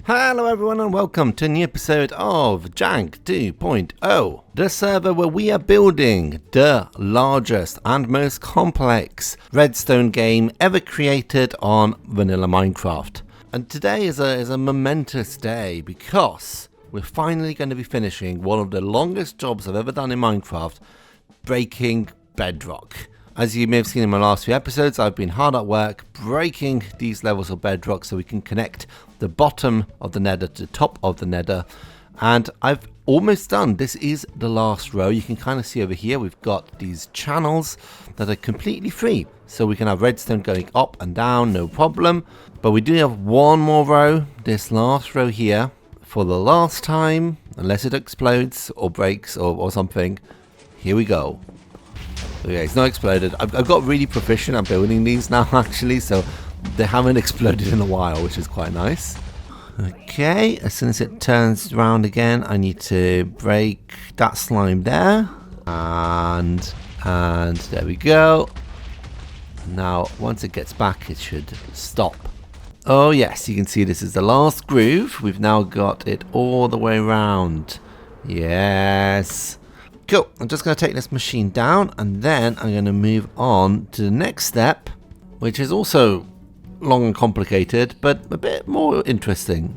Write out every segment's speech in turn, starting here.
Hello everyone and welcome to a new episode of Jank 2.0, the server where we are building the largest and most complex redstone game ever created on vanilla Minecraft. And today is a momentous day because we're finally going to be finishing one of the longest jobs I've ever done in Minecraft, breaking bedrock. As you may have seen in my last few episodes, I've been hard at work breaking these levels of bedrock so we can connect the bottom of the nether to the top of the nether. And I've almost done. This is the last row. You can kind of see over here we've got these channels that are completely free. So we can have redstone going up and down, no problem. But we do have one more row, this last row here, for the last time, unless it explodes or breaks or something. Here we go. Okay, it's not exploded. I've got really proficient at building these now actually, so they haven't exploded in a while, which is quite nice. Okay, as soon as it turns around again, I need to break that slime there. And there we go. Now, once it gets back, it should stop. Oh yes, you can see this is the last groove. We've now got it all the way around. Yes. Cool, I'm just going to take this machine down and then I'm going to move on to the next step, which is also long and complicated, but a bit more interesting.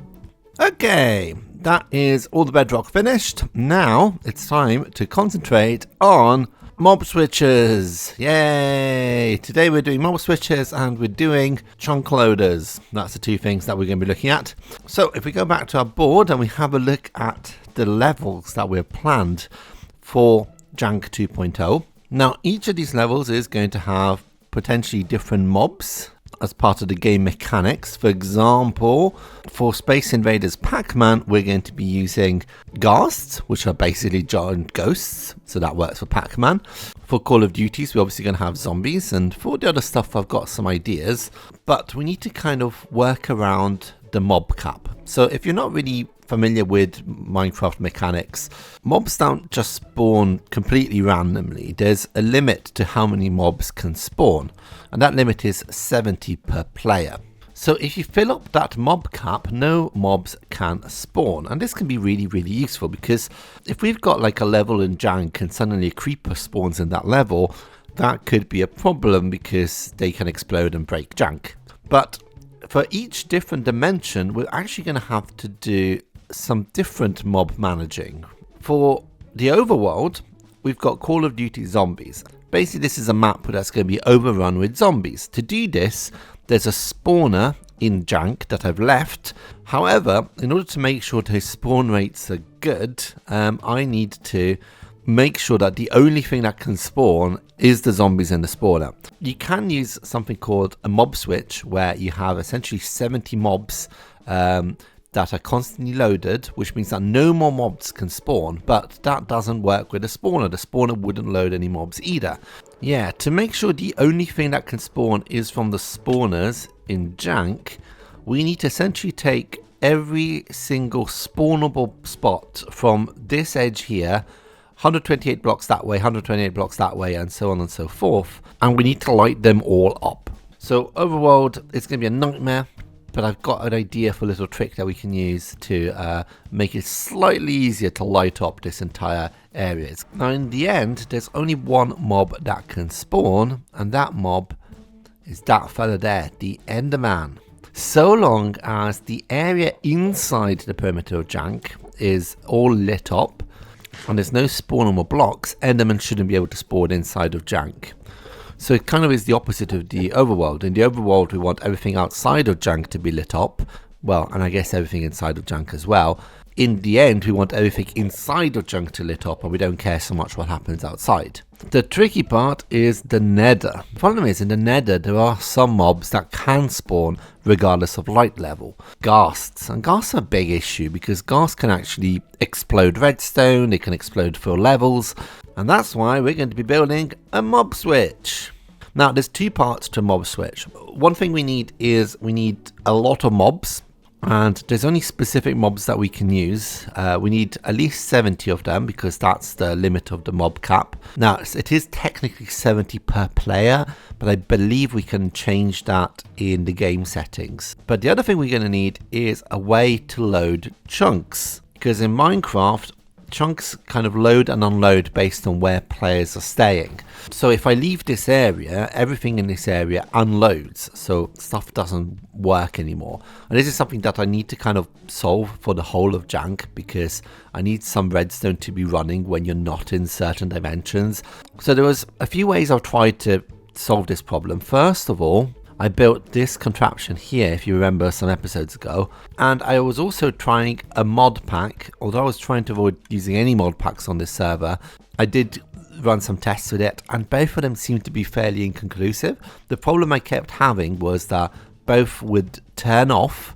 Okay, that is all the bedrock finished. Now it's time to concentrate on mob switches. Yay! Today we're doing mob switches and we're doing chunk loaders. That's the two things that we're going to be looking at. So if we go back to our board and we have a look at the levels that we've planned for Jank 2.0. Now, each of these levels is going to have potentially different mobs as part of the game mechanics. For example, for Space Invaders Pac-Man, we're going to be using ghasts, which are basically giant ghosts. So that works for Pac-Man. For Call of Duties, we're obviously going to have zombies. And for the other stuff, I've got some ideas. But we need to kind of work around the mob cap. So if you're not really familiar with Minecraft mechanics, mobs don't just spawn completely randomly. There's a limit to how many mobs can spawn, and that limit is 70 per player. So if you fill up that mob cap, no mobs can spawn, and this can be really useful, because if we've got like a level in Jank and suddenly a creeper spawns in that level, that could be a problem because they can explode and break Jank. But for each different dimension, we're actually going to have to do some different mob managing. For the overworld, we've got Call of Duty Zombies. Basically, this is a map that's going to be overrun with zombies. To do this, there's a spawner in Jank that I've left. However, in order to make sure those spawn rates are good, I need to make sure that the only thing that can spawn is the zombies in the spawner. You can use something called a mob switch, where you have essentially 70 mobs that are constantly loaded, which means that no more mobs can spawn, but that doesn't work with the spawner. The spawner wouldn't load any mobs either. Yeah, to make sure the only thing that can spawn is from the spawners in Jank, we need to essentially take every single spawnable spot from this edge here, 128 blocks that way, 128 blocks that way, and so on and so forth, and we need to light them all up. So overworld, it's going to be a nightmare, but I've got an idea for a little trick that we can use to make it slightly easier to light up this entire area. Now in the end, there's only one mob that can spawn, and that mob is that fella there, the Enderman. So long as the area inside the perimeter of Jank is all lit up, and there's no spawnable blocks, Enderman shouldn't be able to spawn inside of Jank. So it kind of is the opposite of the overworld. In the overworld, we want everything outside of Jank to be lit up. Well, and I guess everything inside of Jank as well. In the end, we want everything inside of Jank to lit up, and we don't care so much what happens outside. The tricky part is the Nether. The problem is, in the Nether, there are some mobs that can spawn regardless of light level. Ghasts. And ghasts are a big issue, because ghasts can actually explode redstone, they can explode full levels, and that's why we're going to be building a mob switch. Now, there's two parts to mob switch. One thing we need is we need a lot of mobs And there's only specific mobs that we can use. We need at least 70 of them because that's the limit of the mob cap. Now, it is technically 70 per player, but I believe we can change that in the game settings. But the other thing we're going to need is a way to load chunks, because in Minecraft, chunks kind of load and unload based on where players are staying. So if I leave this area, everything in this area unloads, so stuff doesn't work anymore. And this is something that I need to kind of solve for the whole of Jank, because I need some redstone to be running when you're not in certain dimensions. So there was a few ways I've tried to solve this problem. First of all, I built this contraption here, if you remember some episodes ago, and I was also trying a mod pack. Although I was trying to avoid using any mod packs on this server, I did run some tests with it, and both of them seemed to be fairly inconclusive. The problem I kept having was that both would turn off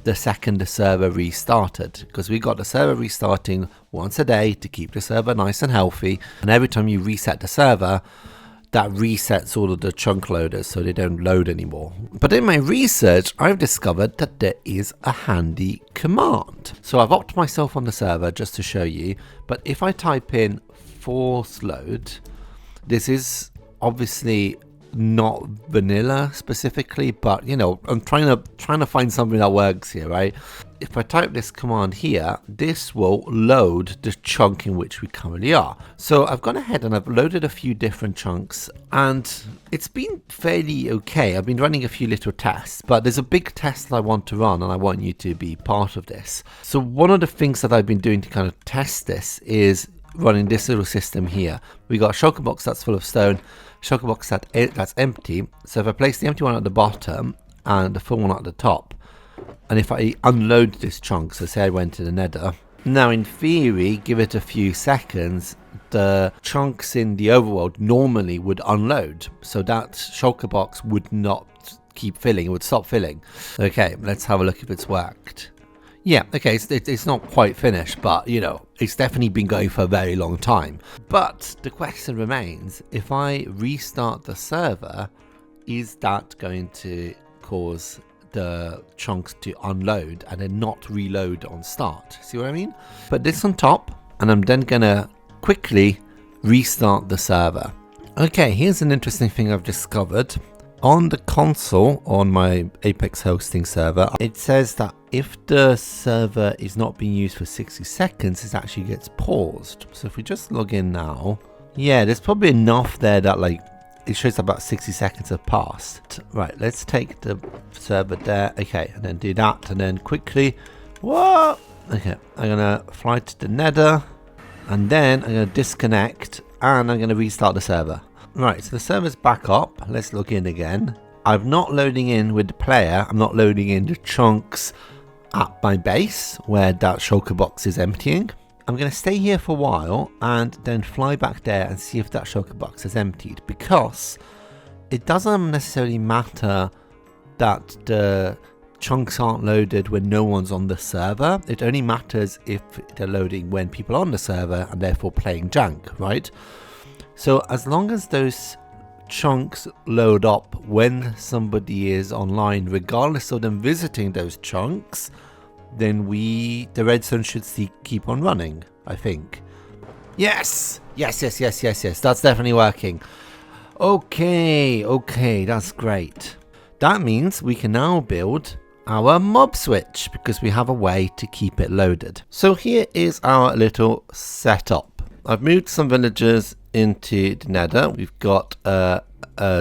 the second the server restarted, because we got the server restarting once a day to keep the server nice and healthy, and every time you reset the server, that resets all of the chunk loaders so they don't load anymore. But in my research, I've discovered that there is a handy command. So I've opted myself on the server just to show you, but if I type in force load, this is obviously not vanilla specifically, but you know, I'm trying to find something that works here, right? If I type this command here, this will load the chunk in which we currently are. So I've gone ahead and I've loaded a few different chunks, and it's been fairly okay. I've been running a few little tests, but there's a big test that I want to run, and I want you to be part of this. So one of the things that I've been doing to kind of test this is running this little system here. We got a shulker box that's full of stone, shulker box that's empty. So if I place the empty one at the bottom and the full one at the top, and if I unload this chunk, so say I went to the Nether, now in theory, give it a few seconds, the chunks in the overworld normally would unload, so that shulker box would not keep filling, it would stop filling. Okay, let's have a look if it's worked. Yeah, okay, it's not quite finished, but, you know, it's definitely been going for a very long time. But the question remains, if I restart the server, is that going to cause the chunks to unload and then not reload on start? See what I mean? Put this on top, and I'm then going to quickly restart the server. Okay, here's an interesting thing I've discovered. On the console on my Apex hosting server, it says that if the server is not being used for 60 seconds, it actually gets paused. So if we just log in now, yeah, there's probably enough there that like it shows about 60 seconds have passed. Right, let's take the server there. Okay, and then do that, and then quickly, whoa. Okay, I'm gonna fly to the Nether, and then I'm gonna disconnect, and I'm gonna restart the server. Right, so the server's back up. Let's log in again. I'm not loading in with the player. I'm not loading in the chunks at my base where that shulker box is emptying. I'm going to stay here for a while and then fly back there and see if that shulker box is emptied, because it doesn't necessarily matter that the chunks aren't loaded when no one's on the server. It only matters if they're loading when people are on the server and therefore playing Jank, right? So as long as those chunks load up when somebody is online, regardless of them visiting those chunks, then the redstone should keep on running, I think. Yes! Yes, that's definitely working. Okay, that's great. That means we can now build our mob switch, because we have a way to keep it loaded. So here is our little setup. I've moved some villagers into the Nether. We've got a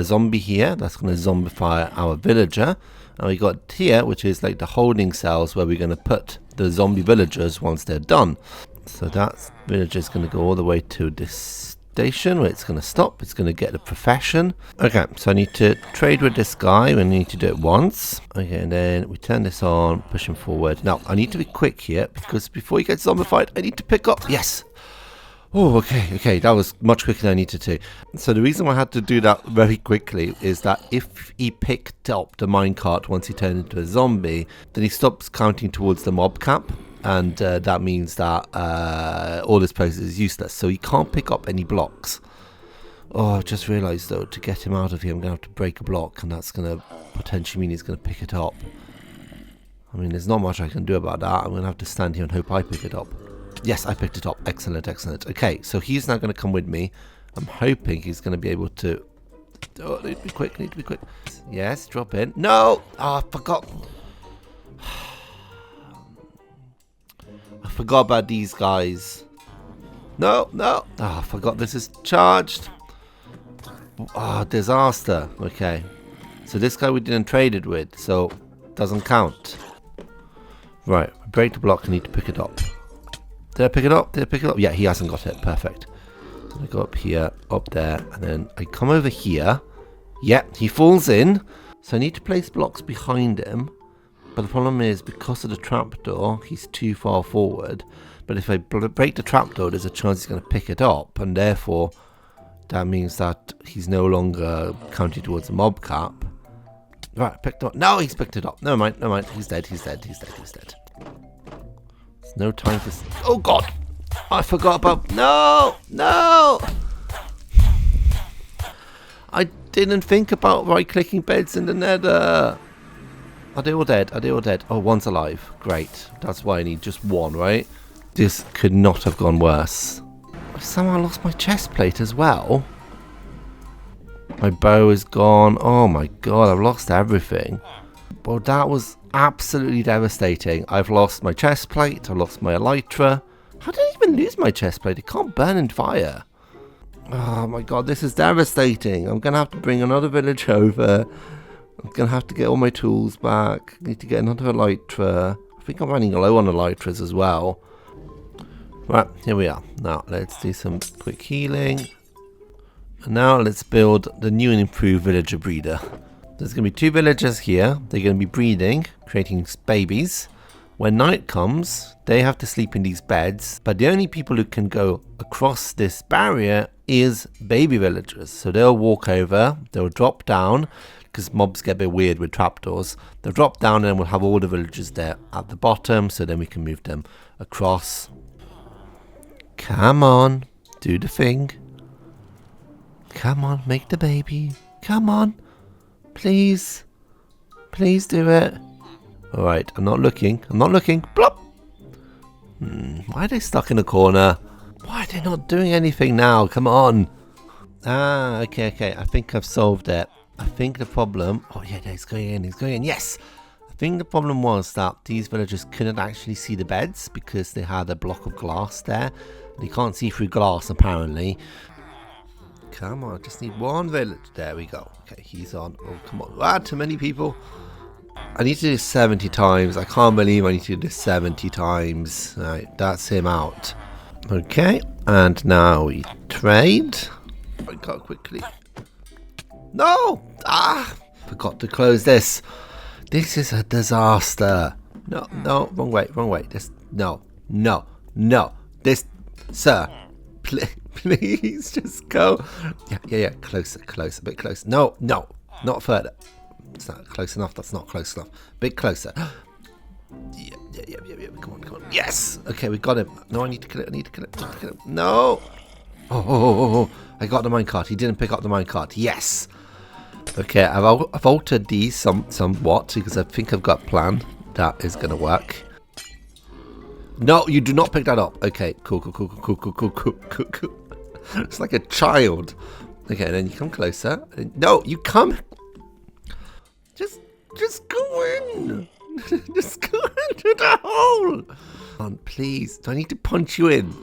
zombie here that's going to zombify our villager, and we got here, which is like the holding cells where we're going to put the zombie villagers once they're done. So that villager is going to go all the way to this station where it's going to stop. It's going to get the profession. Okay, so I need to trade with this guy. We need to do it once. Okay, and then we turn this on, push him forward. Now I need to be quick here, because before he gets zombified, I need to pick up. Yes. Oh, okay, that was much quicker than I needed to. So the reason why I had to do that very quickly is that if he picked up the minecart once he turned into a zombie, then he stops counting towards the mob cap, and that means that all this process is useless. So he can't pick up any blocks. Oh, I've just realised though, to get him out of here, I'm going to have to break a block, and that's going to potentially mean he's going to pick it up. I mean, there's not much I can do about that. I'm going to have to stand here and hope I pick it up. Yes, I picked it up. Excellent, excellent. Okay, so he's now going to come with me. I'm hoping he's going to be able to... Oh, need to be quick, need to be quick. Yes, drop in. No! Oh, I forgot. I forgot about these guys. No, no. Oh, I forgot this is charged. Oh, disaster. Okay. So this guy we didn't trade it with, so doesn't count. Right, break the block, I need to pick it up. Did I pick it up? Did I pick it up? Yeah, he hasn't got it. Perfect. So I go up here, up there, and then I come over here. Yep, he falls in. So I need to place blocks behind him. But the problem is, because of the trapdoor, he's too far forward. But if I break the trapdoor, there's a chance he's going to pick it up. And therefore, that means that he's no longer counting towards the mob cap. Right, picked it up. No, he's picked it up. Never mind, never mind. He's dead, he's dead, he's dead, he's dead. There's no time for... Oh, God! I forgot about... No! No! I didn't think about right-clicking beds in the nether. Are they all dead? Are they all dead? Oh, one's alive. Great. That's why I need just one, right? This could not have gone worse. I somehow lost my chest plate as well. My bow is gone. Oh my god, I've lost everything. Well, that was absolutely devastating. I've lost my chest plate. I've lost my elytra. How did I even lose my chest plate? It can't burn in fire. Oh my god, this is devastating. I'm going to have to bring another village over. I'm going to have to get all my tools back. I need to get another elytra. I think I'm running low on elytras as well. Right, here we are. Now, let's do some quick healing. And now, let's build the new and improved villager breeder. There's going to be 2 villagers here. They're going to be breeding, creating babies. When night comes, they have to sleep in these beds. But the only people who can go across this barrier is baby villagers. So they'll walk over, they'll drop down, because mobs get a bit weird with trapdoors. They'll drop down and then we'll have all the villagers there at the bottom, so then we can move them across. Come on, do the thing. Come on, make the baby. Come on, please. Please do it. Alright, I'm not looking. I'm not looking. Plop! Why are they stuck in a corner? Why are they not doing anything now? Come on. Ah, okay, okay. I think I've solved it. I think the problem... Oh, yeah, he's going in. He's going in. Yes! I think the problem was that these villagers couldn't actually see the beds because they had a block of glass there. They can't see through glass, apparently. Come on, I just need one village. There we go. Okay, he's on. Oh, come on. Ah, too many people. I need to do this 70 times. I can't believe I need to do this 70 times. Right, that's him out. Okay, and now we trade. I got quickly. No! Ah! Forgot to close this. This is a disaster. No, no, wrong way, wrong way. This, no, no, no. This, sir, please just go. Yeah, closer, a bit closer. No, no, not further. It's not close enough. That's not close enough. Bit closer. Yeah. Come on. Yes. Okay, we got him. No, I need to kill it. No. Oh. I got the minecart. He didn't pick up the minecart. Yes. Okay, I've altered these somewhat because I think I've got a plan that is going to work. No, you do not pick that up. Okay, cool. It's like a child. Okay, then you come closer. No, you come... Just go in. Just go into the hole. Come on, please. Do I need to punch you in?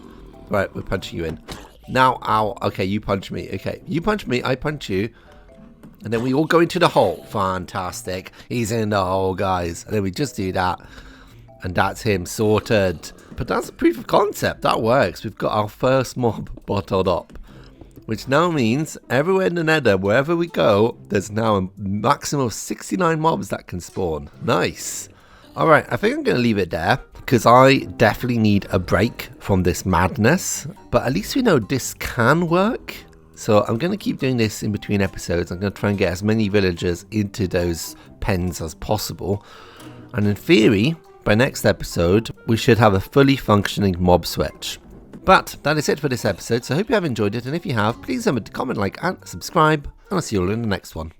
Right, we're punching you in. Now, ow. Okay, you punch me. Okay, you punch me. I punch you. And then we all go into the hole. Fantastic. He's in the hole, guys. And then we just do that. And that's him sorted. But that's a proof of concept. That works. We've got our first mob bottled up. Which now means everywhere in the nether, wherever we go, there's now a maximum of 69 mobs that can spawn. Nice. Alright, I think I'm going to leave it there. Because I definitely need a break from this madness. But at least we know this can work. So I'm going to keep doing this in between episodes. I'm going to try and get as many villagers into those pens as possible. And in theory, by next episode, we should have a fully functioning mob switch. But that is it for this episode, so I hope you have enjoyed it, and if you have, please remember to comment, like, and subscribe, and I'll see you all in the next one.